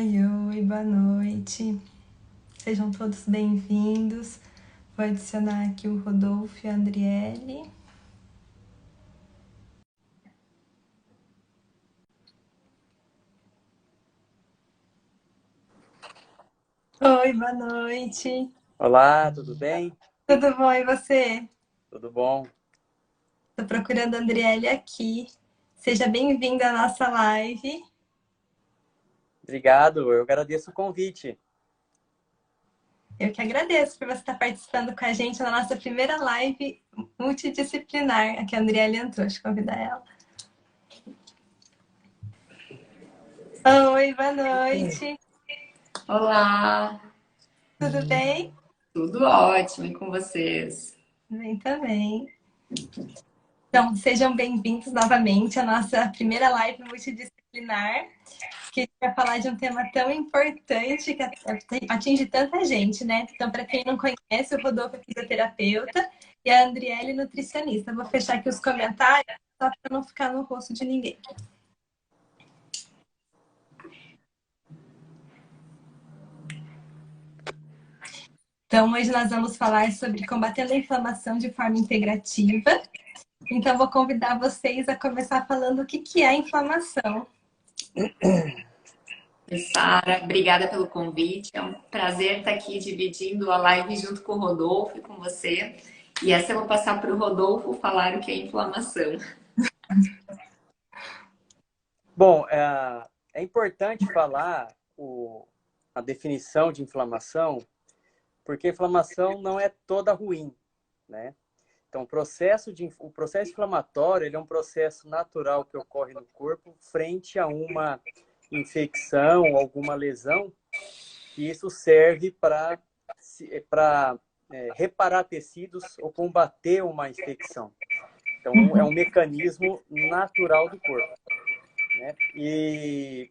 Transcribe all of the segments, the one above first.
Oi, oi, boa noite. Sejam todos bem-vindos. Vou adicionar aqui o Rodolfo e a Andriele. Oi, boa noite. Olá, tudo bem? Tudo bom e você? Tudo bom? Estou procurando a Andriele aqui. Seja bem-vinda à nossa live. Obrigado, eu agradeço o convite. Eu que agradeço por você estar participando com a gente na nossa primeira live multidisciplinar. Aqui a Andriele entrou, deixa eu convidar ela. Oi, boa noite. Olá, Tudo bem? tudo ótimo e com vocês? Bem também. Então, sejam bem-vindos novamente à nossa primeira live multidisciplinar, que vai falar de um tema tão importante que atinge tanta gente, né? Então, para quem não conhece, o Rodolfo é fisioterapeuta e a Andriele nutricionista. Vou fechar aqui os comentários só para não ficar no rosto de ninguém. Então, hoje nós vamos falar sobre combatendo a inflamação de forma integrativa. Então, vou convidar vocês a começar falando o que é a inflamação. Sara, obrigada pelo convite. É um prazer estar aqui dividindo a live junto com o Rodolfo e com você. E essa eu vou passar para o Rodolfo falar o que é inflamação. Bom, é importante falar a definição de inflamação, porque a inflamação não é toda ruim, né? Então, o processo inflamatório ele é um processo natural que ocorre no corpo frente a uma infecção, alguma lesão, e isso serve para reparar tecidos ou combater uma infecção. Então, é um mecanismo natural do corpo, né? E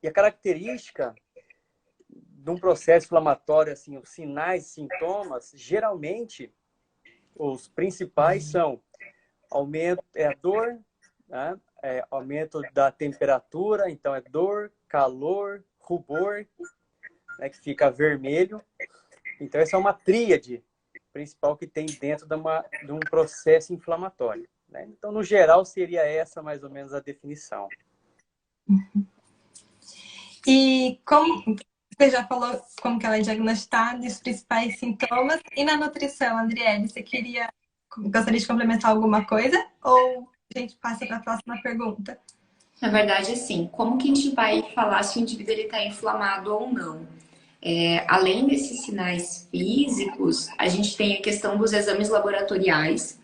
a característica de um processo inflamatório, assim, os sinais, sintomas, geralmente, os principais são a dor, né? Aumento da temperatura, então é dor, calor, rubor, né, que fica vermelho. Então, essa é uma tríade principal que tem dentro de um processo inflamatório, né? Então, no geral, seria essa mais ou menos a definição. E como você já falou como que ela é diagnosticada, os principais sintomas, e na nutrição, Andriele, gostaria de complementar alguma coisa? Ou a gente passa para a próxima pergunta? Na verdade, assim, como que a gente vai falar se o indivíduo está inflamado ou não? Além desses sinais físicos, a gente tem a questão dos exames laboratoriais.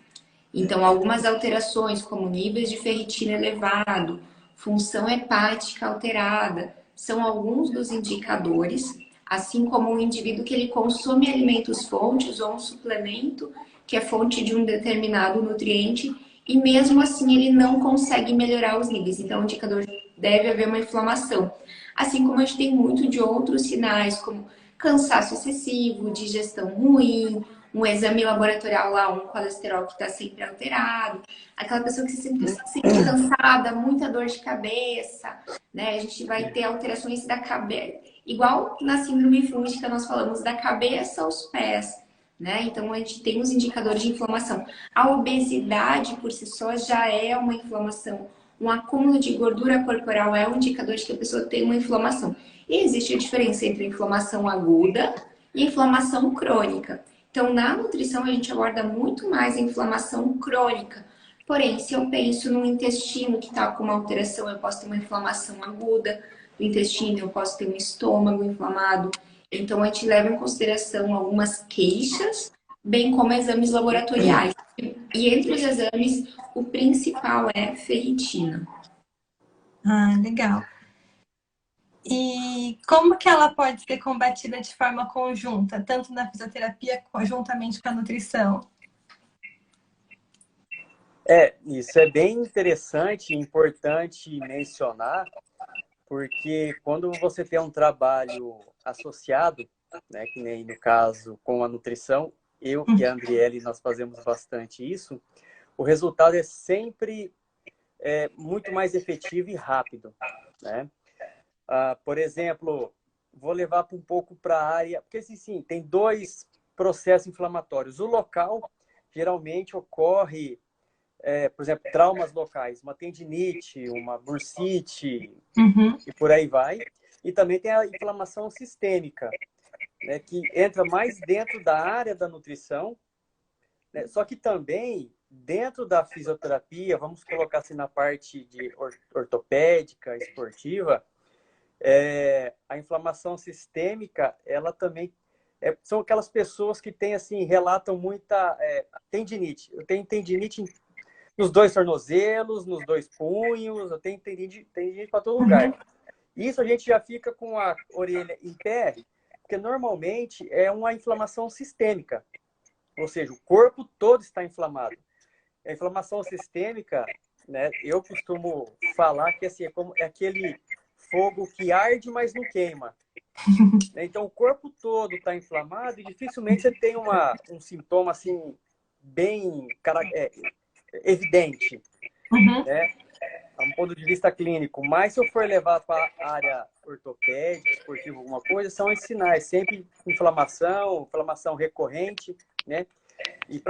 Então, algumas alterações, como níveis de ferritina elevado, função hepática alterada, são alguns dos indicadores, assim como o indivíduo que ele consome alimentos fontes ou um suplemento que é fonte de um determinado nutriente e mesmo assim ele não consegue melhorar os níveis. Então, o indicador deve haver uma inflamação. Assim como a gente tem muito de outros sinais, como cansaço excessivo, digestão ruim, um exame laboratorial lá, um colesterol que está sempre alterado, aquela pessoa que se sente cansada, muita dor de cabeça, né? A gente vai ter alterações da cabeça, igual na síndrome fúngica nós falamos, da cabeça aos pés, né? Então a gente tem os indicadores de inflamação. A obesidade por si só já é uma inflamação. Um acúmulo de gordura corporal é um indicador de que a pessoa tem uma inflamação. E existe a diferença entre inflamação aguda e inflamação crônica. Então, na nutrição, a gente aborda muito mais a inflamação crônica. Porém, se eu penso no intestino que está com uma alteração, eu posso ter uma inflamação aguda do intestino, eu posso ter um estômago inflamado. Então, a gente leva em consideração algumas queixas, bem como exames laboratoriais. E entre os exames, o principal é ferritina. Ah, legal. E como que ela pode ser combatida de forma conjunta, tanto na fisioterapia conjuntamente com a nutrição? Isso é bem interessante e importante mencionar, porque quando você tem um trabalho associado, né, que nem no caso com a nutrição, eu e a Andriele, nós fazemos bastante isso, o resultado é sempre muito mais efetivo e rápido, né? Por exemplo, vou levar um pouco para a área, porque sim, tem dois processos inflamatórios. O local geralmente ocorre, por exemplo, traumas locais, uma tendinite, uma bursite e por aí vai. E também tem a inflamação sistêmica, né, que entra mais dentro da área da nutrição, né, só que também dentro da fisioterapia, vamos colocar assim na parte de ortopédica, esportiva, a inflamação sistêmica, ela também são aquelas pessoas que têm assim, relatam muita tendinite. Eu tenho tendinite nos dois tornozelos, nos dois punhos, eu tenho tendinite para todo lugar. Isso a gente já fica com a orelha em pé, porque normalmente é uma inflamação sistêmica, ou seja, o corpo todo está inflamado. A inflamação sistêmica, né, eu costumo falar que assim, é aquele fogo que arde, mas não queima. Então, o corpo todo está inflamado e dificilmente você tem um sintoma assim, bem evidente, né? A um ponto de vista clínico. Mas se eu for levar para a área ortopédica, esportiva, alguma coisa, são esses sinais. Sempre inflamação recorrente, né? E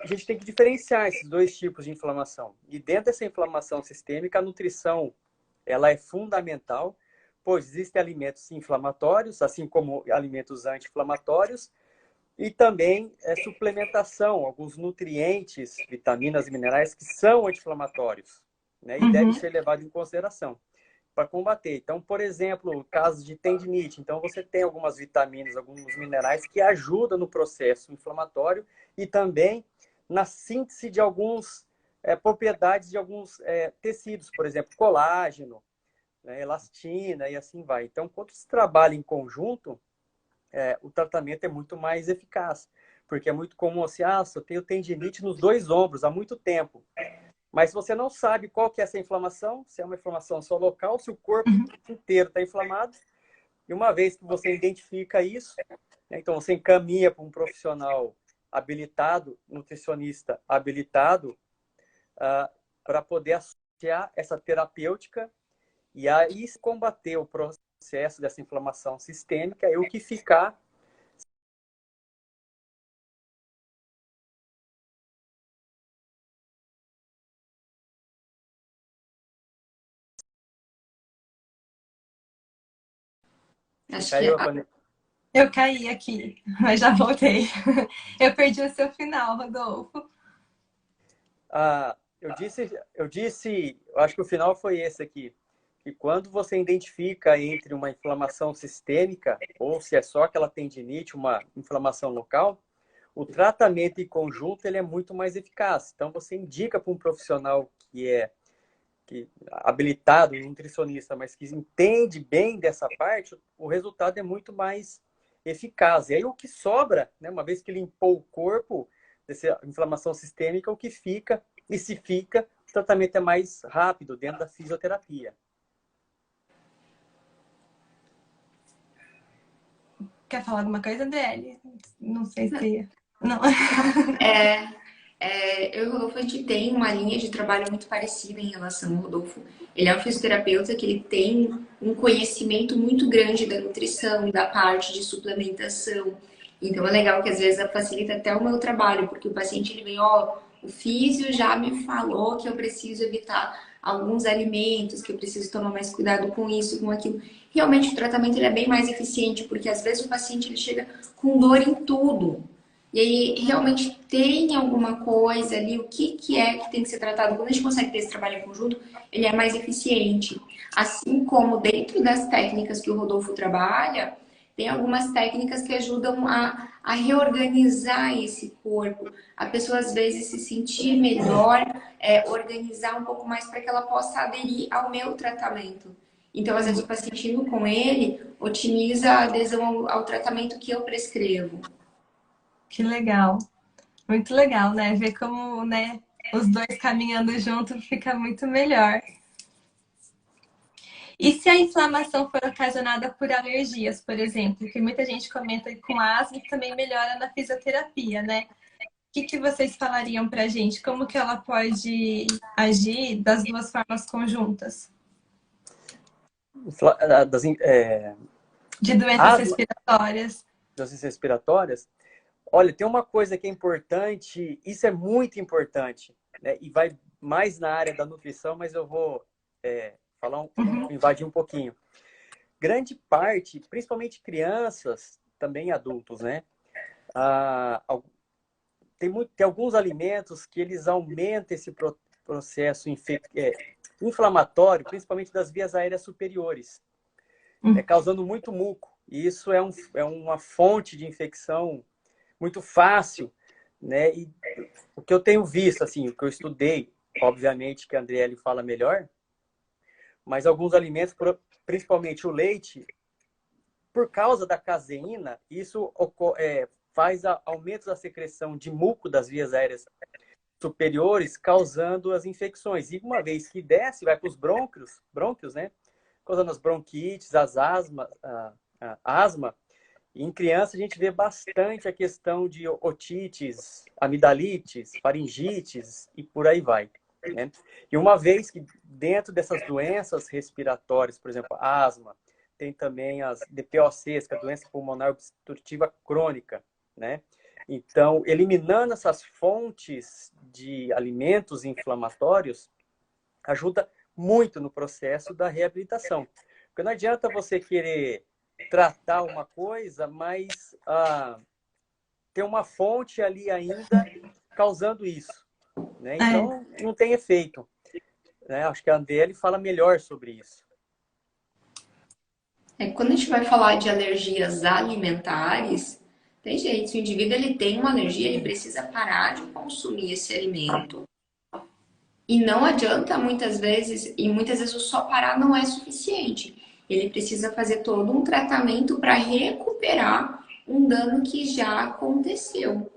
a gente tem que diferenciar esses dois tipos de inflamação. E dentro dessa inflamação sistêmica, a nutrição ela é fundamental, pois existem alimentos inflamatórios, assim como alimentos anti-inflamatórios, e também suplementação, alguns nutrientes, vitaminas e minerais que são anti-inflamatórios, né? E devem ser levados em consideração para combater. Então, por exemplo, casos de tendinite, então você tem algumas vitaminas, alguns minerais que ajudam no processo inflamatório e também na síntese de alguns propriedades de alguns tecidos, por exemplo, colágeno, né, elastina e assim vai. Então, quando se trabalha em conjunto, o tratamento é muito mais eficaz, porque é muito comum assim, eu tenho tendinite nos dois ombros há muito tempo. Mas se você não sabe qual que é essa inflamação, se é uma inflamação só local, se o corpo inteiro está inflamado, e uma vez que você identifica isso, né, então você encaminha para um profissional habilitado, nutricionista habilitado, para poder associar essa terapêutica e aí combater o processo dessa inflamação sistêmica e o que ficar. Acho que Caiu Eu caí aqui, mas já voltei. Eu perdi o seu final, Rodolfo. eu acho que o final foi esse aqui, que quando você identifica entre uma inflamação sistêmica, ou se é só aquela tendinite, uma inflamação local, o tratamento em conjunto ele é muito mais eficaz. Então, você indica para um profissional habilitado, nutricionista, mas que entende bem dessa parte, o resultado é muito mais eficaz. E aí o que sobra, né, uma vez que limpou o corpo dessa inflamação sistêmica, o que fica, e se fica, o tratamento é mais rápido dentro da fisioterapia. Quer falar alguma coisa, Adriele? Não sei se... Não. Eu e o Rodolfo, a gente tem uma linha de trabalho muito parecida em relação ao Rodolfo. Ele é um fisioterapeuta que ele tem um conhecimento muito grande da nutrição, da parte de suplementação. Então é legal que às vezes facilita até o meu trabalho, porque o paciente ele vem, o físio já me falou que eu preciso evitar alguns alimentos, que eu preciso tomar mais cuidado com isso, com aquilo. Realmente o tratamento ele é bem mais eficiente, porque às vezes o paciente ele chega com dor em tudo. E aí, realmente tem alguma coisa ali, o que é que tem que ser tratado. Quando a gente consegue ter esse trabalho em conjunto, ele é mais eficiente. Assim como dentro das técnicas que o Rodolfo trabalha, tem algumas técnicas que ajudam a reorganizar esse corpo. A pessoa, às vezes, se sentir melhor, organizar um pouco mais para que ela possa aderir ao meu tratamento. Então, às vezes, o paciente indo com ele, otimiza a adesão ao tratamento que eu prescrevo. Que legal. Muito legal, né? Ver como, né, os dois caminhando junto fica muito melhor. E se a inflamação for ocasionada por alergias, por exemplo, que muita gente comenta com asma e também melhora na fisioterapia, né? O que vocês falariam pra gente? Como que ela pode agir das duas formas conjuntas? das, De doenças respiratórias. doenças respiratórias. Olha, tem uma coisa que é importante, isso é muito importante, né? E vai mais na área da nutrição, mas eu vou invadir um pouquinho. Grande parte, principalmente crianças, também adultos, né? Tem alguns alimentos que eles aumentam esse processo inflamatório, principalmente das vias aéreas superiores, causando muito muco. E isso é uma fonte de infecção muito fácil, né? E o que eu tenho visto, assim, o que eu estudei, obviamente que a Andriele fala melhor, mas alguns alimentos, principalmente o leite, por causa da caseína, isso faz aumento da secreção de muco das vias aéreas superiores, causando as infecções. E uma vez que desce, vai para os brônquios, né? Causando as bronquites, asma. E em criança a gente vê bastante a questão de otites, amidalites, faringites e por aí vai, né? E uma vez que dentro dessas doenças respiratórias, por exemplo, asma, tem também as DPOCs, que é a doença pulmonar obstrutiva crônica, né? Então, eliminando essas fontes de alimentos inflamatórios, ajuda muito no processo da reabilitação. Porque não adianta você querer tratar uma coisa, mas ter uma fonte ali ainda causando isso, né? Então, não tem efeito, né? Acho que a Andele fala melhor sobre isso. Quando a gente vai falar de alergias alimentares, tem jeito, se o indivíduo ele tem uma alergia, ele precisa parar de consumir esse alimento. E não adianta muitas vezes o só parar não é suficiente. Ele precisa fazer todo um tratamento para recuperar um dano que já aconteceu.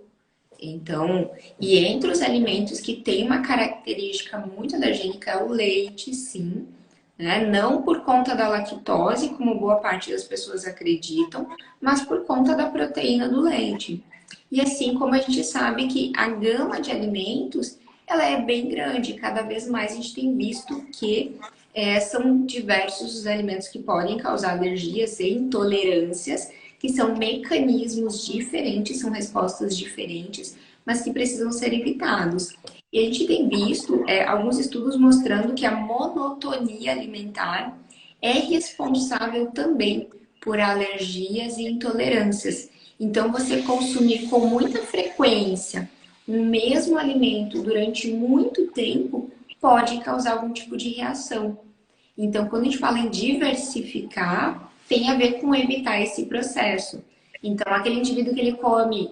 Então, e entre os alimentos que tem uma característica muito alergênica é o leite, sim, né? Não por conta da lactose, como boa parte das pessoas acreditam, mas por conta da proteína do leite. E assim como a gente sabe que a gama de alimentos ela é bem grande, cada vez mais a gente tem visto que são diversos os alimentos que podem causar alergias e intolerâncias, que são mecanismos diferentes, são respostas diferentes, mas que precisam ser evitados. E a gente tem visto alguns estudos mostrando que a monotonia alimentar é responsável também por alergias e intolerâncias. Então, você consumir com muita frequência o mesmo alimento durante muito tempo pode causar algum tipo de reação. Então, quando a gente fala em diversificar, tem a ver com evitar esse processo. Então, aquele indivíduo que ele come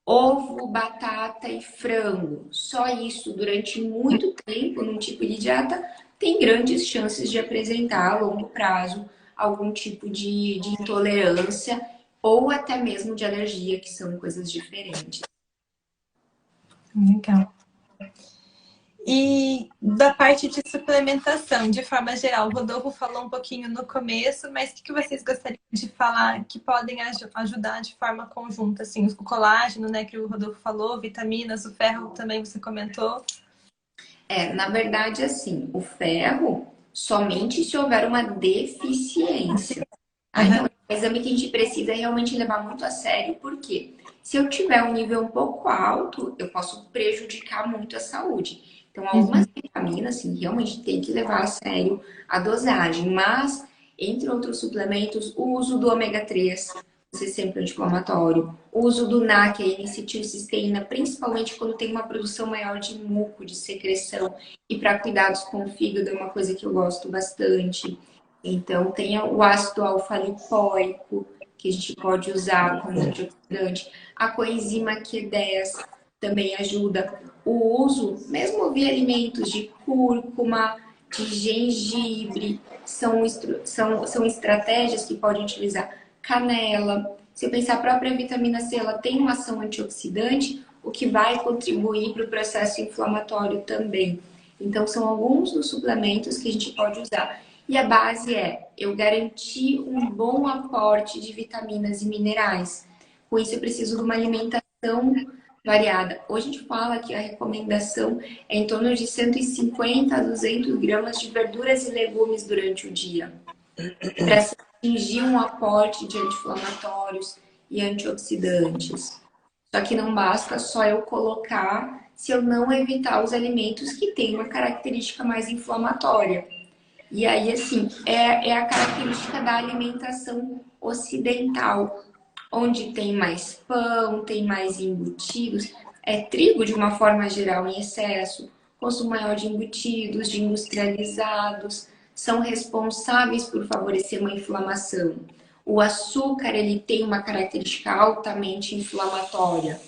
ovo, batata e frango, só isso durante muito tempo num tipo de dieta, tem grandes chances de apresentar a longo prazo algum tipo de intolerância ou até mesmo de alergia, que são coisas diferentes. Legal. E da parte de suplementação, de forma geral, o Rodolfo falou um pouquinho no começo, mas o que vocês gostariam de falar que podem ajudar de forma conjunta? Assim, o colágeno, né, que o Rodolfo falou, vitaminas, o ferro também você comentou. Na verdade, assim, o ferro somente se houver uma deficiência. Então, é um exame que a gente precisa realmente levar muito a sério, porque se eu tiver um nível um pouco alto, eu posso prejudicar muito a saúde. Então, algumas vitaminas, assim, realmente tem que levar a sério a dosagem. Mas, entre outros suplementos, o uso do ômega 3, ser sempre anti-inflamatório. O uso do NAC, a N-acetilcisteína, principalmente quando tem uma produção maior de muco, de secreção. E para cuidados com o fígado é uma coisa que eu gosto bastante. Então, tem o ácido alfa-lipoico, que a gente pode usar como antioxidante. A coenzima Q10 também ajuda. O uso, mesmo via alimentos de cúrcuma, de gengibre, são estratégias que podem utilizar. Canela. Se eu pensar a própria vitamina C, ela tem uma ação antioxidante, o que vai contribuir para o processo inflamatório também. Então, são alguns dos suplementos que a gente pode usar. E a base é eu garantir um bom aporte de vitaminas e minerais. Com isso, eu preciso de uma alimentação variada. Hoje a gente fala que a recomendação é em torno de 150 a 200 gramas de verduras e legumes durante o dia. para se atingir um aporte de anti-inflamatórios e antioxidantes. Só que não basta só eu colocar se eu não evitar os alimentos que têm uma característica mais inflamatória. E aí, assim, é a característica da alimentação ocidental, onde tem mais pão, tem mais embutidos, trigo de uma forma geral em excesso, consumo maior de embutidos, de industrializados, são responsáveis por favorecer uma inflamação. O açúcar, ele tem uma característica altamente inflamatória.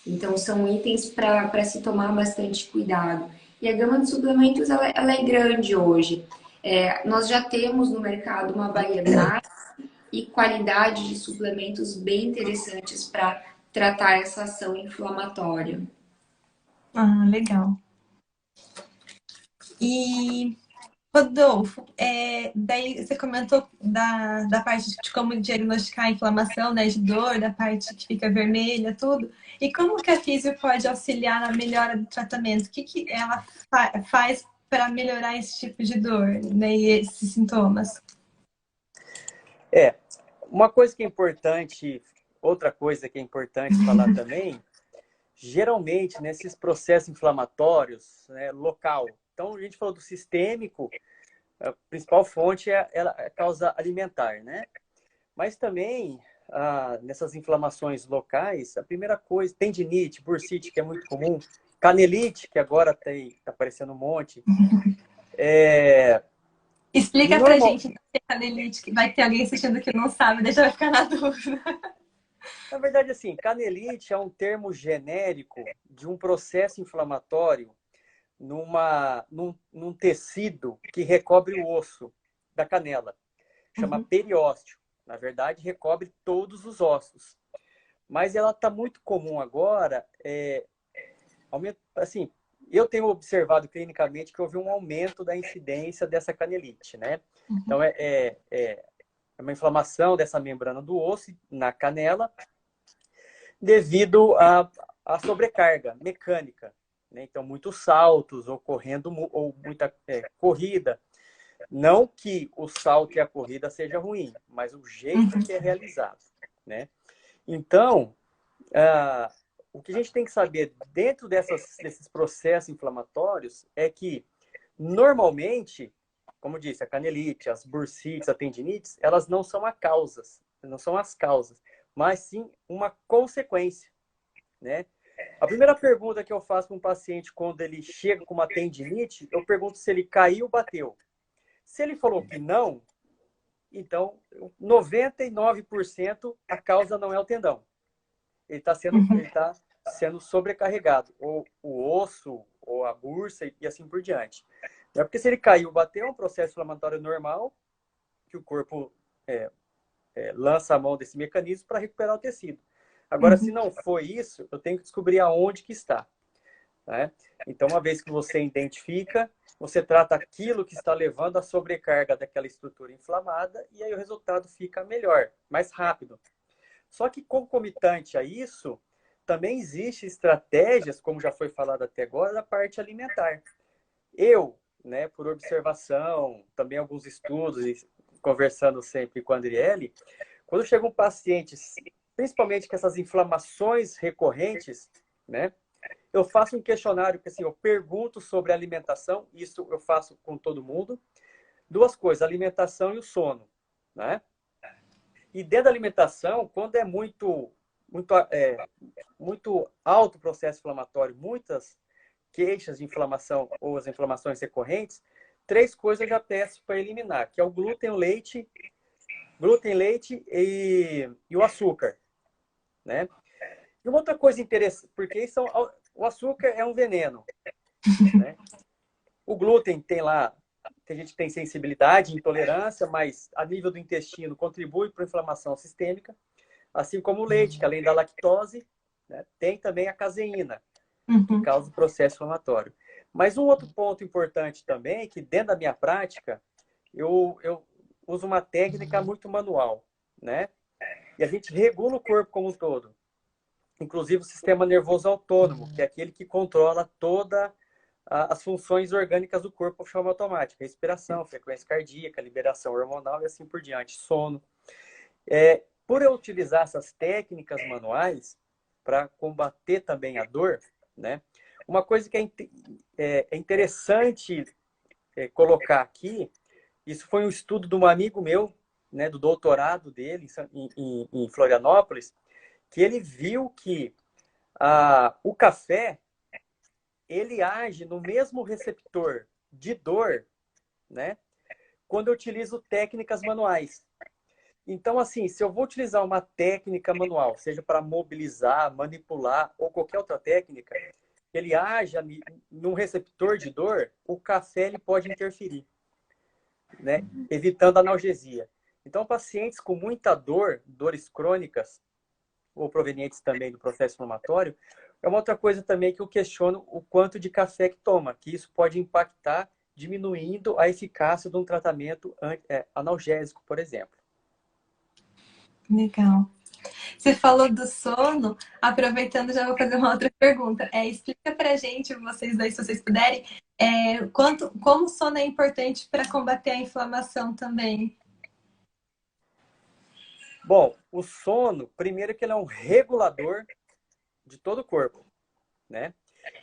Então, são itens para se tomar bastante cuidado. E a gama de suplementos, ela é grande hoje. Nós já temos no mercado uma variedade e qualidade de suplementos bem interessantes para tratar essa ação inflamatória. Ah, legal. E, Rodolfo, daí você comentou da parte de como diagnosticar a inflamação, né, de dor, da parte que fica vermelha, tudo. E como que a físio pode auxiliar na melhora do tratamento? O que ela faz para melhorar esse tipo de dor, né, e esses sintomas? Uma coisa que é importante, outra coisa que é importante falar também, geralmente nesses processos inflamatórios, né, local. Então, a gente falou do sistêmico, a principal fonte é a causa alimentar, né? Mas também, nessas inflamações locais, a primeira coisa, tendinite, bursite, que é muito comum, canelite, que agora está aparecendo um monte. Explica pra Normal, gente o que é canelite, que vai ter alguém assistindo que não sabe, deixa eu ficar na dúvida. na verdade, assim, canelite é um termo genérico de um processo inflamatório num tecido que recobre o osso da canela. Chama periósteo. Na verdade, recobre todos os ossos. Mas ela está muito comum agora. Assim, eu tenho observado clinicamente que houve um aumento da incidência dessa canelite, né? Então, é uma inflamação dessa membrana do osso na canela devido à sobrecarga mecânica, né? Então, muitos saltos ocorrendo ou muita corrida. Não que o salto e a corrida seja ruim, mas o jeito que é realizado, né? Então, o que a gente tem que saber dentro desses processos inflamatórios é que, normalmente, como eu disse, a canelite, as bursites, a tendinites, elas não são não são as causas, mas sim uma consequência, né? A primeira pergunta que eu faço para um paciente quando ele chega com uma tendinite, eu pergunto se ele caiu ou bateu. Se ele falou que não, então 99% a causa não é o tendão. Ele está sendo sobrecarregado, ou o osso, ou a bursa e assim por diante. É porque se ele caiu, bateu, é um processo inflamatório normal, que o corpo lança a mão desse mecanismo para recuperar o tecido. Agora, se não foi isso, eu tenho que descobrir aonde que está. Né? Então, uma vez que você identifica, você trata aquilo que está levando à sobrecarga daquela estrutura inflamada e aí o resultado fica melhor, mais rápido. Só que concomitante a isso, também existem estratégias, como já foi falado até agora, da parte alimentar. Eu, né, por observação, também alguns estudos, e conversando sempre com a Adriele, quando chega um paciente, principalmente com essas inflamações recorrentes, né, eu faço um questionário que assim, eu pergunto sobre alimentação, isso eu faço com todo mundo. Duas coisas, alimentação e o sono, né? E dentro da alimentação, quando é muito alto o processo inflamatório, muitas queixas de inflamação ou as inflamações recorrentes, três coisas eu já peço para eliminar, que é o glúten, leite e o açúcar, né? E uma outra coisa interessante, porque o açúcar é um veneno, né? O glúten tem gente que tem sensibilidade, intolerância, mas a nível do intestino contribui para a inflamação sistêmica, assim como o leite, que além da lactose, né, tem também a caseína, que causa o processo inflamatório. Mas um outro ponto importante também, que dentro da minha prática, eu uso uma técnica muito manual, né? E a gente regula o corpo como um todo. Inclusive o sistema nervoso autônomo, que é aquele que controla toda as funções orgânicas do corpo de forma automática. Respiração, frequência cardíaca, liberação hormonal e assim por diante. Sono. Por eu utilizar essas técnicas manuais para combater também a dor, né? Uma coisa que é interessante colocar aqui, isso foi um estudo de um amigo meu, né, do doutorado dele em Florianópolis, que ele viu que o café, ele age no mesmo receptor de dor, né, quando eu utilizo técnicas manuais. Então, assim, se eu vou utilizar uma técnica manual, seja para mobilizar, manipular ou qualquer outra técnica, ele haja num receptor de dor, o café ele pode interferir, né, evitando analgesia. Então, pacientes com muita dor, dores crônicas, ou provenientes também do processo inflamatório, é uma outra coisa também que eu questiono o quanto de café que toma, que isso pode impactar, diminuindo a eficácia de um tratamento analgésico, por exemplo. Legal. Você falou do sono, aproveitando, já vou fazer uma outra pergunta. Explica pra gente, vocês dois, se vocês puderem, como o sono é importante para combater a inflamação também. Bom, o sono, primeiro que ele é um regulador de todo o corpo, né?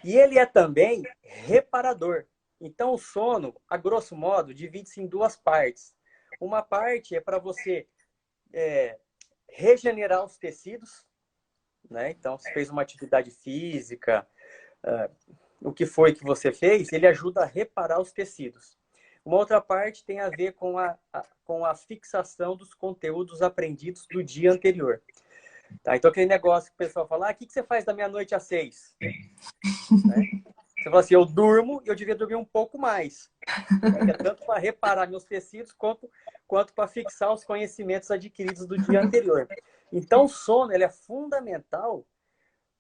E ele é também reparador. Então, o sono, a grosso modo, divide-se em duas partes. Uma parte é para você regenerar os tecidos, né? Então, você fez uma atividade física, o que foi que você fez, ele ajuda a reparar os tecidos. Uma outra parte tem a ver com a fixação dos conteúdos aprendidos do dia anterior. Tá? Então, aquele negócio que o pessoal fala, o que você faz da meia-noite às 6? Né? Você fala assim, eu durmo e eu devia dormir um pouco mais. É tanto para reparar meus tecidos, quanto para fixar os conhecimentos adquiridos do dia anterior. Então, o sono ele é fundamental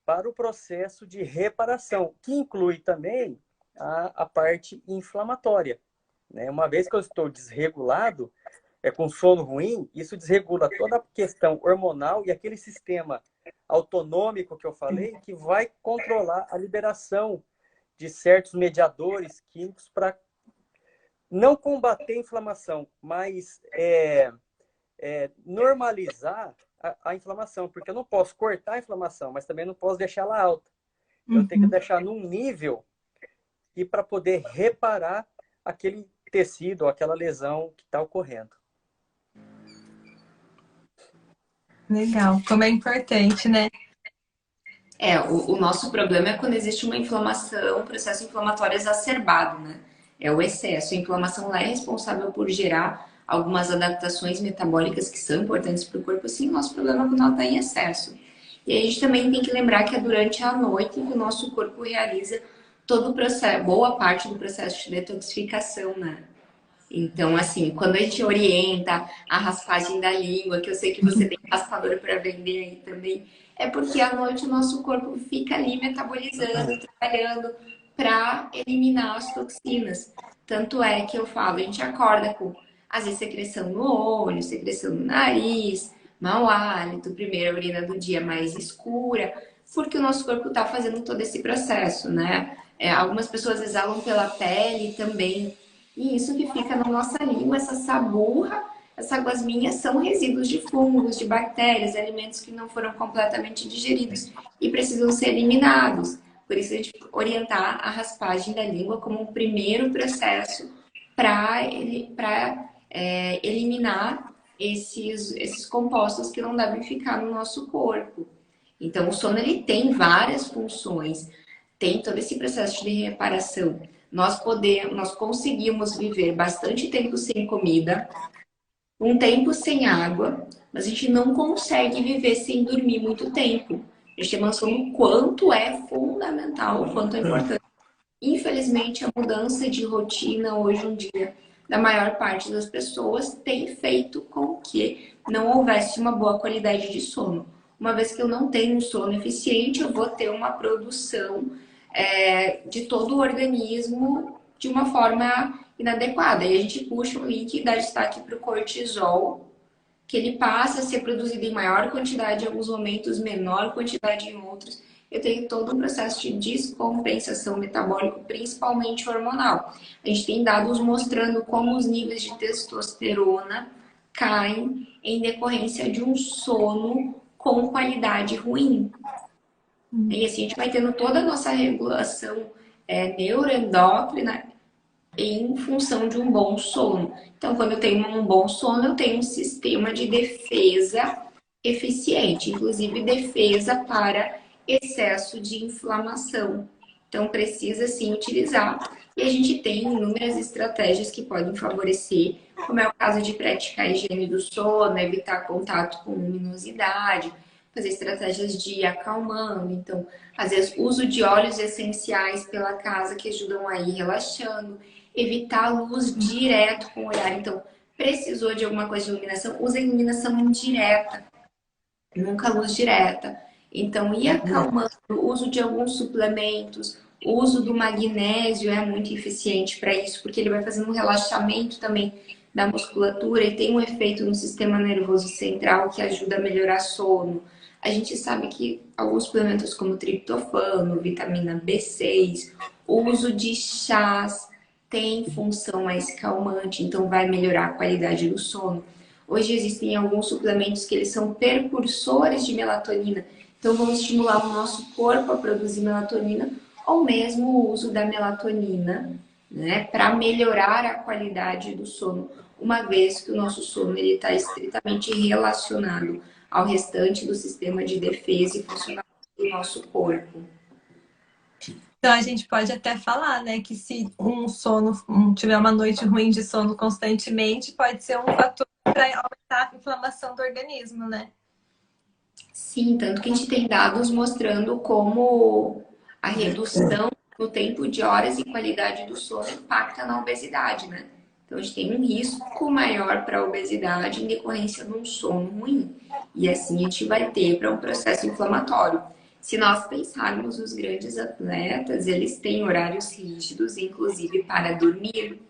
para o processo de reparação, que inclui também a parte inflamatória. Né? Uma vez que eu estou desregulado, com sono ruim, isso desregula toda a questão hormonal e aquele sistema autonômico que eu falei, que vai controlar a liberação de certos mediadores químicos para não combater a inflamação, mas normalizar a inflamação, porque eu não posso cortar a inflamação, mas também não posso deixá-la alta. Eu tenho que deixar num nível e para poder reparar aquele tecido, aquela lesão que está ocorrendo. Legal, como é importante, né? O nosso problema é quando existe uma inflamação, um processo inflamatório exacerbado, né? É o excesso. A inflamação lá é responsável por gerar algumas adaptações metabólicas que são importantes para o corpo, sim, o nosso problema é quando ela está em excesso. E a gente também tem que lembrar que é durante a noite que o nosso corpo realiza todo o processo, boa parte do processo de detoxificação, né? Então, assim, quando a gente orienta a raspagem da língua, que eu sei que você tem raspador para vender aí também, é porque à noite o nosso corpo fica ali metabolizando, trabalhando para eliminar as toxinas. Tanto é que eu falo, a gente acorda com, às vezes, secreção no olho, secreção no nariz, mau hálito, primeira urina do dia mais escura, porque o nosso corpo está fazendo todo esse processo, né? Algumas pessoas exalam pela pele também. E isso que fica na nossa língua, essa saburra, essas gosminhas são resíduos de fungos, de bactérias, alimentos que não foram completamente digeridos e precisam ser eliminados. Por isso a gente orientar a raspagem da língua como um primeiro processo para eliminar esses compostos que não devem ficar no nosso corpo. Então o sono ele tem várias funções, tem todo esse processo de reparação. Nós conseguimos viver bastante tempo sem comida, um tempo sem água, mas a gente não consegue viver sem dormir muito tempo. A gente tem noção do quanto é fundamental, o quanto é importante. Infelizmente, a mudança de rotina hoje em dia da maior parte das pessoas tem feito com que não houvesse uma boa qualidade de sono. Uma vez que eu não tenho um sono eficiente, eu vou ter uma produção de todo o organismo de uma forma inadequada. E a gente puxa o link e dá destaque para o cortisol, que ele passa a ser produzido em maior quantidade em alguns momentos, menor quantidade em outros. eu tenho todo um processo de descompensação metabólica, principalmente hormonal. A gente tem dados mostrando como os níveis de testosterona caem em decorrência de um sono com qualidade ruim. E assim, a gente vai tendo toda a nossa regulação neuroendócrina em função de um bom sono. Então, quando eu tenho um bom sono, eu tenho um sistema de defesa eficiente, inclusive defesa para excesso de inflamação. Então, precisa sim utilizar. E a gente tem inúmeras estratégias que podem favorecer, como é o caso de praticar a higiene do sono, evitar contato com luminosidade, fazer estratégias de acalmando. Então, às vezes, uso de óleos essenciais pela casa que ajudam a ir relaxando, evitar luz direto com o olhar. Então, precisou de alguma coisa de iluminação, usa iluminação indireta, nunca luz direta. Então, ir acalmando, o uso de alguns suplementos, o uso do magnésio é muito eficiente para isso, porque ele vai fazendo um relaxamento também da musculatura e tem um efeito no sistema nervoso central que ajuda a melhorar sono. A gente sabe que alguns suplementos como triptofano, vitamina B6, o uso de chás tem função mais calmante, então vai melhorar a qualidade do sono. Hoje existem alguns suplementos que eles são precursores de melatonina, então vão estimular o nosso corpo a produzir melatonina ou mesmo o uso da melatonina, né, para melhorar a qualidade do sono, uma vez que o nosso sono ele está estritamente relacionado ao restante do sistema de defesa e funcionamento do nosso corpo. Então a gente pode até falar, né, que se tiver uma noite ruim de sono constantemente, pode ser um fator para aumentar a inflamação do organismo, né? Sim, tanto que a gente tem dados mostrando como a redução no tempo de horas e qualidade do sono impacta na obesidade, né? Então a gente tem um risco maior para a obesidade em decorrência de um sono ruim. E assim a gente vai ter para um processo inflamatório. Se nós pensarmos os grandes atletas, eles têm horários rígidos, inclusive para dormir,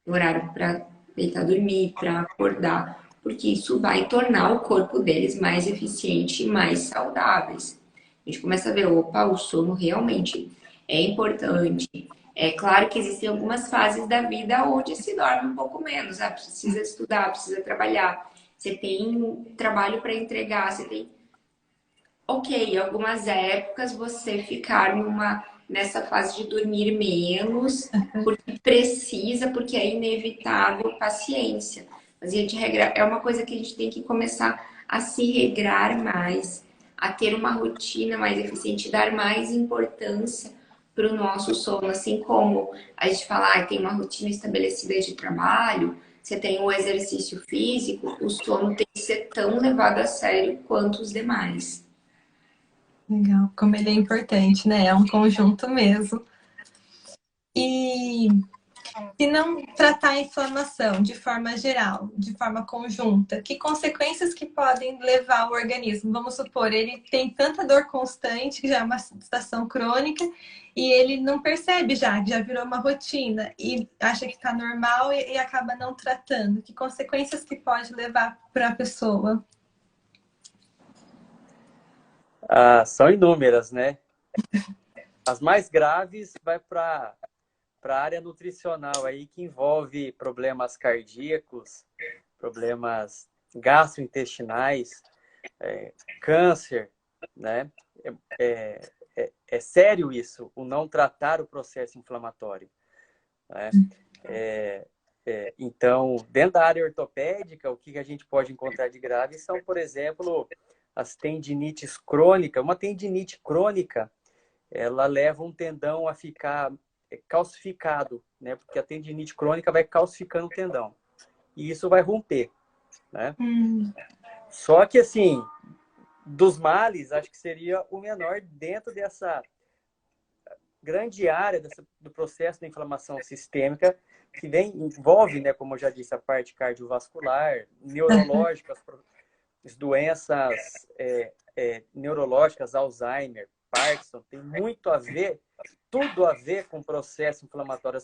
horário para deitar dormir, para acordar, porque isso vai tornar o corpo deles mais eficiente e mais saudáveis. A gente começa a ver, opa, o sono realmente é importante. É claro que existem algumas fases da vida onde se dorme um pouco menos. Ah, precisa estudar, precisa trabalhar. Você tem trabalho para entregar, você tem ok, algumas épocas você ficar nessa fase de dormir menos, porque precisa, porque é inevitável, paciência. Mas, de regra, é uma coisa que a gente tem que começar a se regrar mais, a ter uma rotina mais eficiente, dar mais importância para o nosso sono, assim como a gente fala, tem uma rotina estabelecida de trabalho, você tem o exercício físico, o sono tem que ser tão levado a sério quanto os demais. Legal, como ele é importante, né? É um conjunto mesmo. E se não tratar a inflamação de forma geral, de forma conjunta, que consequências que podem levar o organismo? Vamos supor, ele tem tanta dor constante, que já é uma situação crônica, e ele não percebe já virou uma rotina, e acha que está normal e acaba não tratando. Que consequências que pode levar para a pessoa? São inúmeras, né? As mais graves vai para a área nutricional aí, que envolve problemas cardíacos, problemas gastrointestinais, câncer, né? É sério isso, o não tratar o processo inflamatório, né? Então, dentro da área ortopédica, o que a gente pode encontrar de grave são, por exemplo, as tendinites crônicas. Uma tendinite crônica, ela leva um tendão a ficar calcificado, né? Porque a tendinite crônica vai calcificando o tendão. E isso vai romper, né? Só que, assim, dos males, acho que seria o menor dentro dessa grande área do processo da inflamação sistêmica, que envolve, né, como eu já disse, a parte cardiovascular, neurológica, as doenças neurológicas, Alzheimer, Parkinson, tem muito a ver, tudo a ver com processo inflamatório.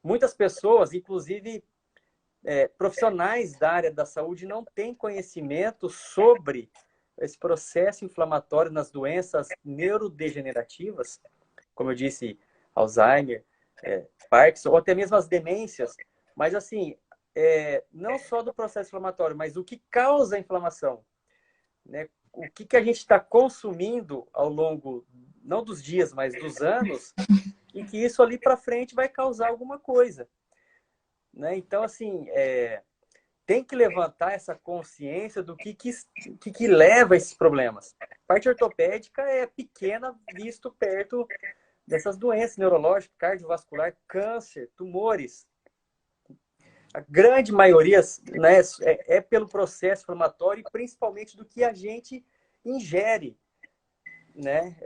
Muitas pessoas, inclusive profissionais da área da saúde, não têm conhecimento sobre esse processo inflamatório nas doenças neurodegenerativas, como eu disse, Alzheimer, Parkinson, ou até mesmo as demências, mas assim, não só do processo inflamatório, mas o que causa a inflamação, né? O que a gente está consumindo ao longo, não dos dias, mas dos anos, e que isso ali para frente vai causar alguma coisa, né? Então, assim, tem que levantar essa consciência do que leva a esses problemas. A parte ortopédica é pequena, visto perto dessas doenças neurológicas, cardiovascular, câncer, tumores. A grande maioria, né, é pelo processo inflamatório e principalmente do que a gente ingere, né?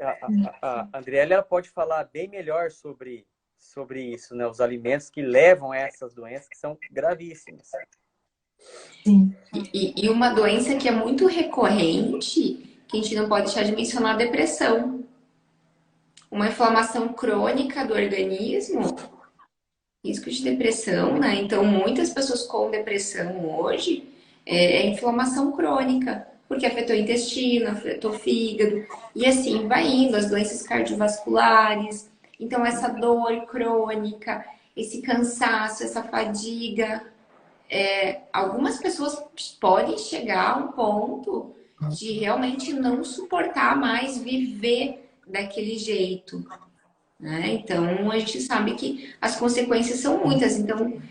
A Andriele, ela pode falar bem melhor sobre isso, né? Os alimentos que levam a essas doenças que são gravíssimas. Sim. E uma doença que é muito recorrente, que a gente não pode deixar de mencionar, a depressão. Uma inflamação crônica do organismo, risco de depressão, né? Então, muitas pessoas com depressão hoje é inflamação crônica, porque afetou o intestino, afetou o fígado, e assim vai indo, as doenças cardiovasculares. Então, essa dor crônica, esse cansaço, essa fadiga. Algumas pessoas podem chegar a um ponto de realmente não suportar mais viver daquele jeito, né? Então, a gente sabe que as consequências são muitas. Então,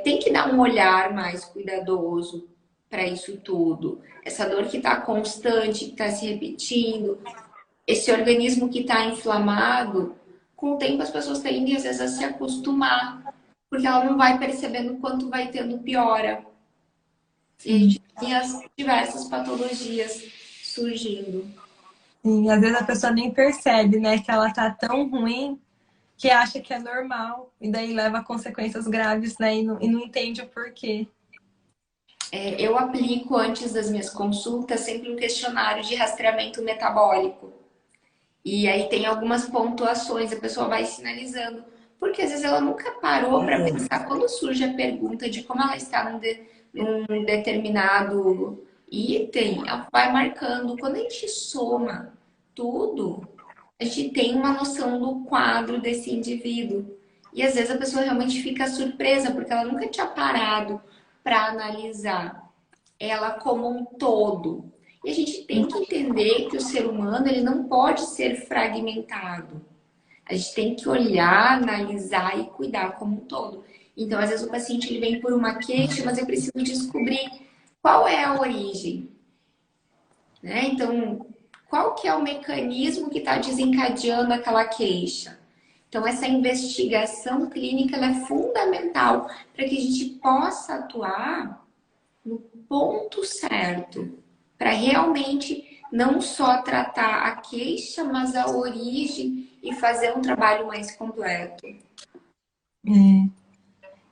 tem que dar um olhar mais cuidadoso para isso tudo. Essa dor que está constante, que está se repetindo, esse organismo que está inflamado, com o tempo as pessoas tendem às vezes a se acostumar, porque ela não vai percebendo o quanto vai tendo piora. E a gente tem as diversas patologias surgindo. E às vezes a pessoa nem percebe, né, que ela tá tão ruim que acha que é normal e daí leva a consequências graves, né, e não entende o porquê. Eu aplico antes das minhas consultas sempre um questionário de rastreamento metabólico. E aí tem algumas pontuações, a pessoa vai sinalizando, porque às vezes ela nunca parou para pensar. Quando surge a pergunta de como ela está num determinado item, ela vai marcando. Quando a gente soma tudo, a gente tem uma noção do quadro desse indivíduo. E às vezes a pessoa realmente fica surpresa, porque ela nunca tinha parado para analisar ela como um todo. E a gente tem que entender que o ser humano ele não pode ser fragmentado. A gente tem que olhar, analisar e cuidar como um todo. Então, às vezes o paciente ele vem por uma queixa, mas eu preciso descobrir qual é a origem, né? Então, qual que é o mecanismo que está desencadeando aquela queixa? Então, essa investigação clínica ela é fundamental para que a gente possa atuar no ponto certo, para realmente não só tratar a queixa, mas a origem e fazer um trabalho mais completo.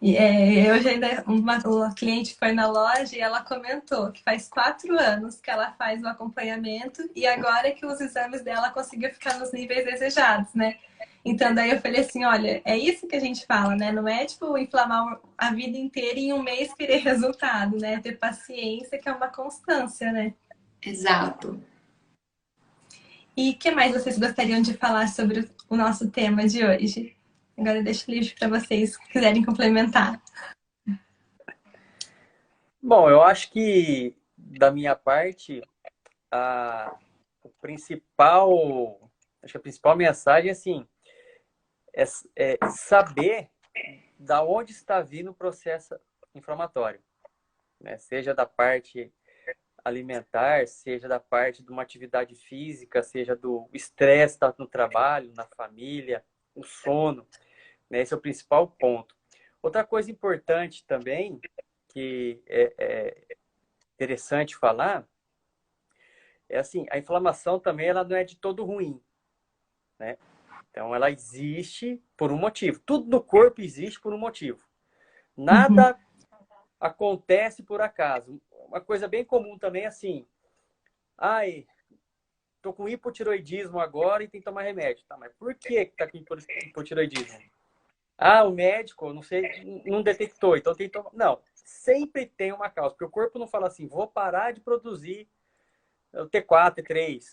Hoje ainda uma cliente foi na loja e ela comentou que faz 4 anos que ela faz o acompanhamento e agora que os exames dela conseguiu ficar nos níveis desejados, né? Então daí eu falei assim, olha, é isso que a gente fala, né? Não é tipo inflamar a vida inteira e em um mês querer resultado, né? Ter paciência, que é uma constância, né? Exato. E o que mais vocês gostariam de falar sobre o nosso tema de hoje? Agora eu deixo livre para vocês que quiserem complementar. Bom, eu acho que, da minha parte, o principal, acho que a principal mensagem assim, é saber da onde está vindo o processo inflamatório, né? Seja da parte alimentar, seja da parte de uma atividade física, seja do estresse no trabalho, na família, o sono, né? Esse é o principal ponto. Outra coisa importante também, que é interessante falar, é assim, a inflamação também ela não é de todo ruim, né? Então ela existe por um motivo. Tudo no corpo existe por um motivo. Nada acontece por acaso. Uma coisa bem comum também é assim, ai, tô com hipotiroidismo agora e tem que tomar remédio. Tá, mas por que tá com hipotiroidismo? Ah, o médico, não sei, não detectou, então tem que tomar. Não, sempre tem uma causa, porque o corpo não fala assim, vou parar de produzir o T4, T3.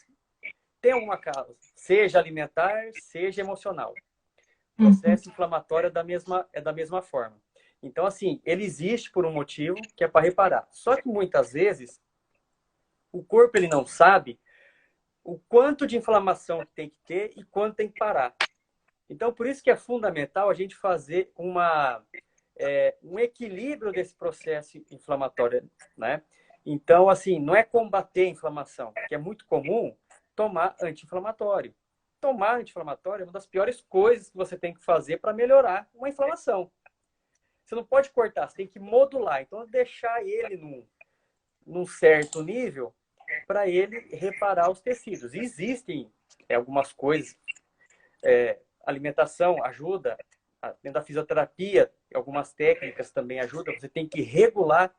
Tem alguma causa, seja alimentar, seja emocional. O processo inflamatório é da mesma forma. Então, assim, ele existe por um motivo, que é para reparar. Só que muitas vezes, o corpo ele não sabe o quanto de inflamação tem que ter e quanto tem que parar. Então, por isso que é fundamental a gente fazer um equilíbrio desse processo inflamatório, né? Então, assim, não é combater a inflamação, que é muito comum tomar anti-inflamatório. Tomar anti-inflamatório é uma das piores coisas que você tem que fazer para melhorar uma inflamação. Você não pode cortar, você tem que modular. Então, deixar ele num certo nível para ele reparar os tecidos. E existem algumas coisas, alimentação ajuda, dentro da fisioterapia, algumas técnicas também ajudam. Você tem que regular,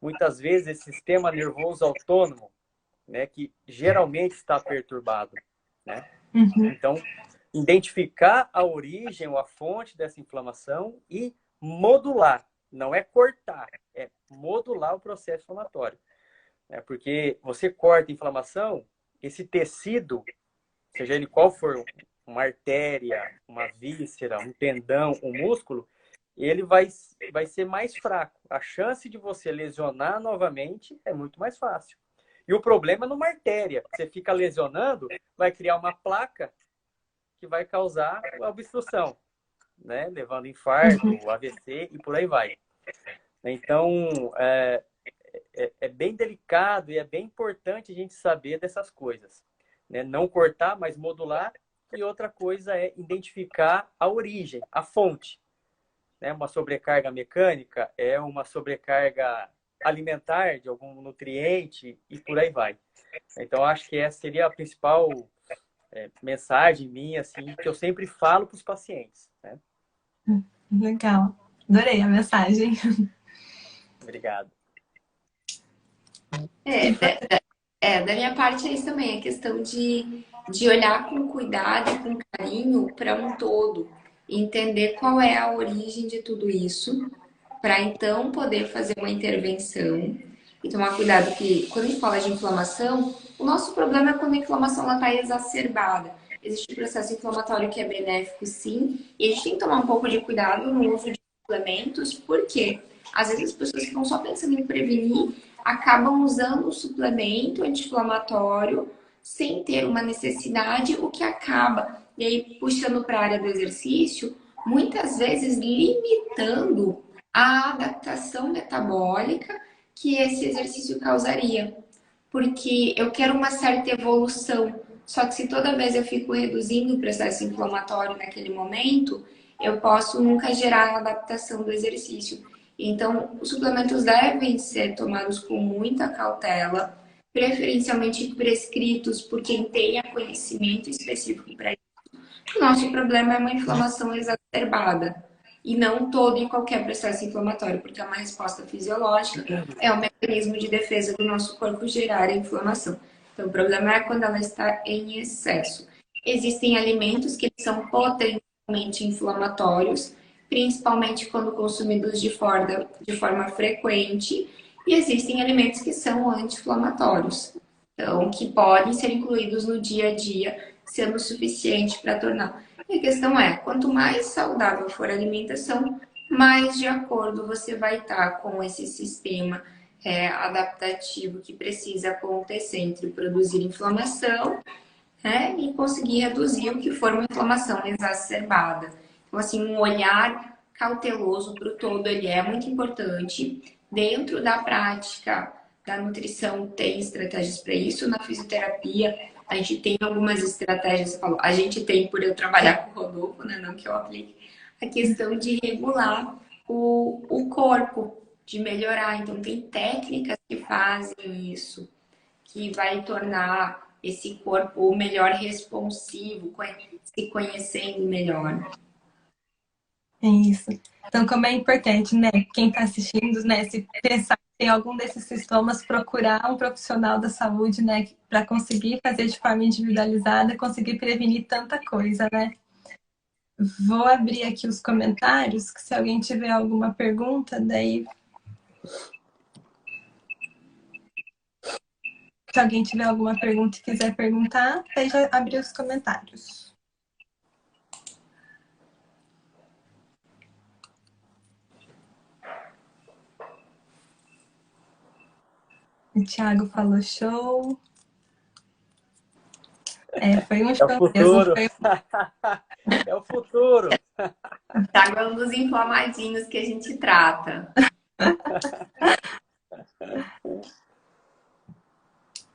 muitas vezes, esse sistema nervoso autônomo, né, que geralmente está perturbado, né? Então, identificar a origem ou a fonte dessa inflamação e modular. Não é cortar, é modular o processo inflamatório. Porque você corta a inflamação, esse tecido, seja ele qual for, uma artéria, uma víscera, um tendão, um músculo, ele vai ser mais fraco. A chance de você lesionar novamente é muito mais fácil. E o problema é numa artéria. Você fica lesionando, vai criar uma placa que vai causar a obstrução, né? Levando infarto, AVC e por aí vai. Então, é bem delicado e é bem importante a gente saber dessas coisas, né? Não cortar, mas modular. E outra coisa é identificar a origem, a fonte. Né? Uma sobrecarga mecânica é uma sobrecarga alimentar de algum nutriente e por aí vai. Então, acho que essa seria a principal mensagem minha, assim, que eu sempre falo para os pacientes. Né? Legal. Adorei a mensagem. Obrigado. Da minha parte é isso também, a questão de olhar com cuidado e com carinho para um todo, e entender qual é a origem de tudo isso, para então poder fazer uma intervenção e tomar cuidado que quando a gente fala de inflamação, o nosso problema é quando a inflamação está exacerbada. Existe um processo inflamatório que é benéfico, sim, e a gente tem que tomar um pouco de cuidado no uso de suplementos, porque às vezes as pessoas que estão só pensando em prevenir acabam usando o suplemento anti-inflamatório sem ter uma necessidade, o que acaba, e aí puxando para a área do exercício, muitas vezes limitando a adaptação metabólica que esse exercício causaria. Porque eu quero uma certa evolução, só que se toda vez eu fico reduzindo o processo inflamatório naquele momento, eu posso nunca gerar a adaptação do exercício. Então, os suplementos devem ser tomados com muita cautela, preferencialmente prescritos por quem tenha conhecimento específico para isso. O nosso problema é uma inflamação exacerbada e não todo e qualquer processo inflamatório, porque é uma resposta fisiológica, é um mecanismo de defesa do nosso corpo gerar a inflamação. Então, o problema é quando ela está em excesso. Existem alimentos que são potencialmente inflamatórios, principalmente quando consumidos de forma frequente, e existem alimentos que são anti-inflamatórios, então, que podem ser incluídos no dia a dia, sendo suficiente para tornar. E a questão é, quanto mais saudável for a alimentação, mais de acordo você vai estar com esse sistema adaptativo que precisa acontecer entre produzir inflamação, né, e conseguir reduzir o que for uma inflamação exacerbada. Então, assim, um olhar cauteloso para o todo, ele é muito importante. Dentro da prática da nutrição, tem estratégias para isso. Na fisioterapia, a gente tem algumas estratégias. A gente tem, por eu trabalhar com o Rodolfo, né, não que eu aplique, a questão de regular o corpo, de melhorar. Então, tem técnicas que fazem isso, que vai tornar esse corpo melhor responsivo, se conhecendo melhor. É isso. Então, como é importante, né? Quem está assistindo, né? Se pensar que tem algum desses sintomas, procurar um profissional da saúde, né? Para conseguir fazer de forma individualizada, conseguir prevenir tanta coisa, né? Vou abrir aqui os comentários, que se alguém tiver alguma pergunta, daí... Se alguém tiver alguma pergunta e quiser perguntar, aí já abrir os comentários. O Thiago falou show. Foi um É o show mesmo. futuro. É o futuro. Thiago é um dos inflamadinhos que a gente trata.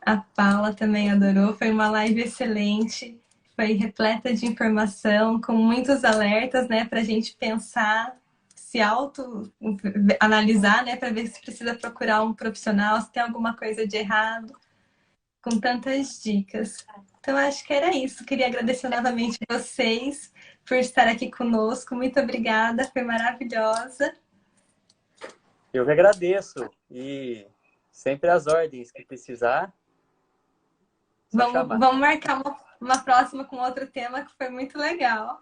A Paula também adorou. Foi uma live excelente. Foi repleta de informação, com muitos alertas, né? Para a gente pensar, se auto-analisar, né? Para ver se precisa procurar um profissional, se tem alguma coisa de errado. Com tantas dicas. Então, acho que era isso. Queria agradecer novamente vocês por estar aqui conosco. Muito obrigada, foi maravilhosa. Eu que agradeço. E sempre as ordens que precisar. Vamos marcar uma próxima com outro tema que foi muito legal.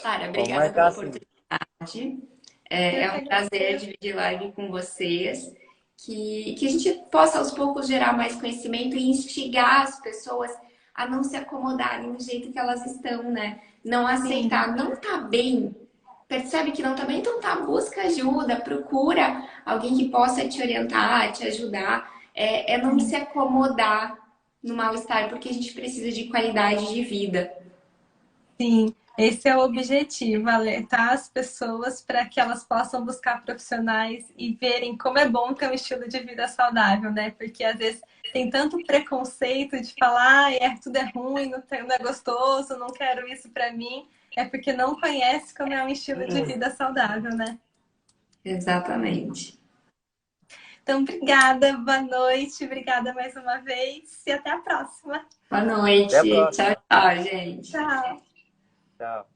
Clara, obrigada pela oportunidade. É um prazer dividir live com vocês. Que a gente possa aos poucos gerar mais conhecimento e instigar as pessoas a não se acomodarem do jeito que elas estão, né? Não aceitar, não tá bem, percebe que não tá bem, então tá, busca ajuda, procura alguém que possa te orientar, te ajudar. É não se acomodar no mal-estar, porque a gente precisa de qualidade de vida. Sim. Esse é o objetivo, alertar as pessoas para que elas possam buscar profissionais e verem como é bom ter um estilo de vida saudável, né? Porque às vezes tem tanto preconceito de falar, tudo é ruim, não é gostoso, não quero isso para mim. É porque não conhece como é um estilo de vida saudável, né? Exatamente. Então, obrigada, boa noite, obrigada mais uma vez e até a próxima. Boa noite. Tchau, tchau, gente. Tchau. Tchau.